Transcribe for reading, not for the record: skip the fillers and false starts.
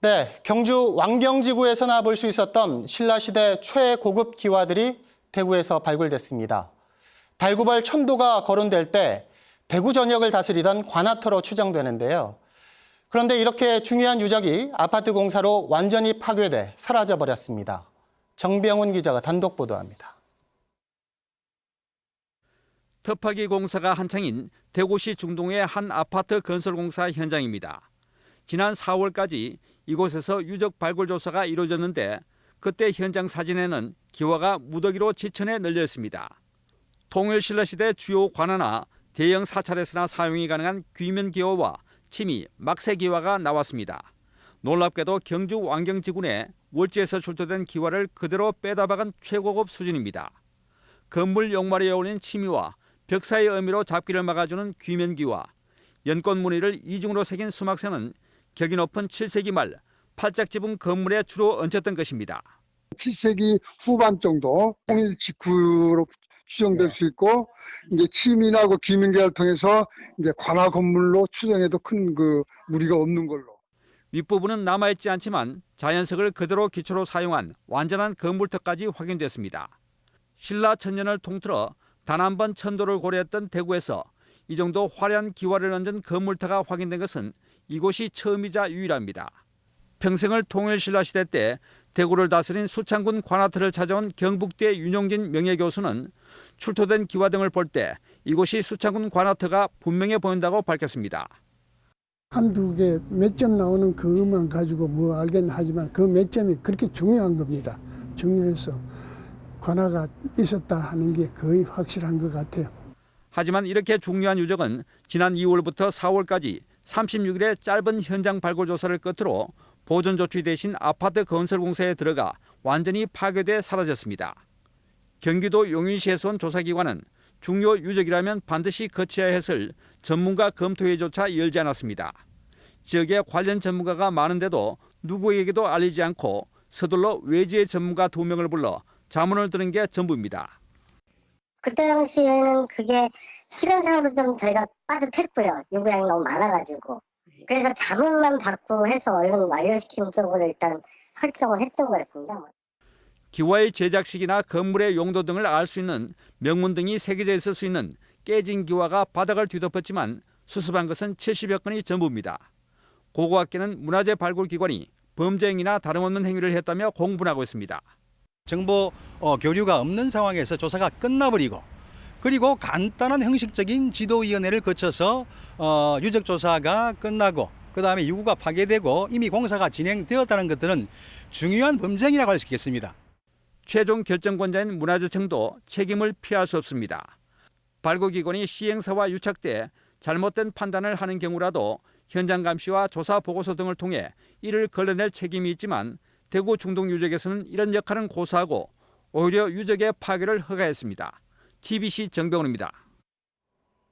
네, 경주 왕경지구에서나 볼 수 있었던 신라시대 최고급 기와들이 대구에서 발굴됐습니다. 달구벌 천도가 거론될 때 대구 전역을 다스리던 관아터로 추정되는데요. 그런데 이렇게 중요한 유적이 아파트 공사로 완전히 파괴돼 사라져버렸습니다. 정병훈 기자가 단독 보도합니다. 터파기 공사가 한창인 대구시 중동의 한 아파트 건설 공사 현장입니다. 지난 4월까지 이곳에서 유적 발굴 조사가 이루어졌는데 그때 현장 사진에는 기와가 무더기로 지천에 널려 있습니다. 통일신라시대 주요 관아나 대형 사찰에서나 사용이 가능한 귀면 기와와 치미, 막새 기와가 나왔습니다. 놀랍게도 경주 왕경지군에 월지에서 출토된 기와를 그대로 빼다 박은 최고급 수준입니다. 건물 용마리에 올린 치미와 벽 사이 의미로 잡기를 막아주는 귀면 기와, 연꽃 무늬를 이중으로 새긴 수막새는 격이 높은 7세기 말 팔짝 지붕 건물에 주로 얹혔던 것입니다. 7세기 후반 정도 통일 직후로 추정될 수 있고, 이제 치민하고 귀민계를 통해서 이제 관아 건물로 추정해도 큰 무리가 없는 걸로. 윗부분은 남아있지 않지만 자연석을 그대로 기초로 사용한 완전한 건물터까지 확인됐습니다. 신라 천년을 통틀어 단 한 번 천도를 고려했던 대구에서 이 정도 화려한 기와를 얹은 건물터가 확인된 것은 이곳이 처음이자 유일합니다. 평생을 통일신라시대 때 대구를 다스린 수창군 관아터를 찾아온 경북대 윤용진 명예교수는 출토된 기와 등을 볼 때 이곳이 수창군 관아터가 분명해 보인다고 밝혔습니다. 한두 개 몇 점 나오는 그것만 가지고 뭐 알겠나 하지만 그 몇 점이 그렇게 중요한 겁니다. 중요해서 관아가 있었다 하는 게 거의 확실한 것 같아요. 하지만 이렇게 중요한 유적은 지난 2월부터 4월까지 36일의 짧은 현장 발굴 조사를 끝으로 보존 조치 대신 아파트 건설 공사에 들어가 완전히 파괴돼 사라졌습니다. 경기도 용인시에서 온 조사기관은 중요 유적이라면 반드시 거쳐야 했을 전문가 검토회조차 열지 않았습니다. 지역에 관련 전문가가 많은데도 누구에게도 알리지 않고 서둘러 외지의 전문가 2명을 불러 자문을 들은 게 전부입니다. 그때 당시에는 그게 시간상으로 좀 저희가 빠듯했고요. 요구량이 너무 많아가지고. 그래서 자문만 받고 해서 얼른 완료시키는 쪽으로 일단 설정을 했던 거였습니다. 기와의 제작 시기나 건물의 용도 등을 알 수 있는 명문 등이 새겨져 있을 수 있는 깨진 기와가 바닥을 뒤덮었지만 수습한 것은 70여 건이 전부입니다. 고고학계는 문화재 발굴기관이 범죄 행위나 다름없는 행위를 했다며 공분하고 있습니다. 정보 교류가 없는 상황에서 조사가 끝나버리고 그리고 간단한 형식적인 지도위원회를 거쳐서 유적 조사가 끝나고 그다음에 유구가 파괴되고 이미 공사가 진행되었다는 것들은 중요한 범죄행위라고 할 수 있겠습니다. 최종 결정권자인 문화재청도 책임을 피할 수 없습니다. 발굴기관이 시행사와 유착돼 잘못된 판단을 하는 경우라도 현장 감시와 조사 보고서 등을 통해 이를 걸러낼 책임이 있지만 대구 중동 유적에서는 이런 역할은 고사하고 오히려 유적의 파괴를 허가했습니다. TBC 정병훈입니다.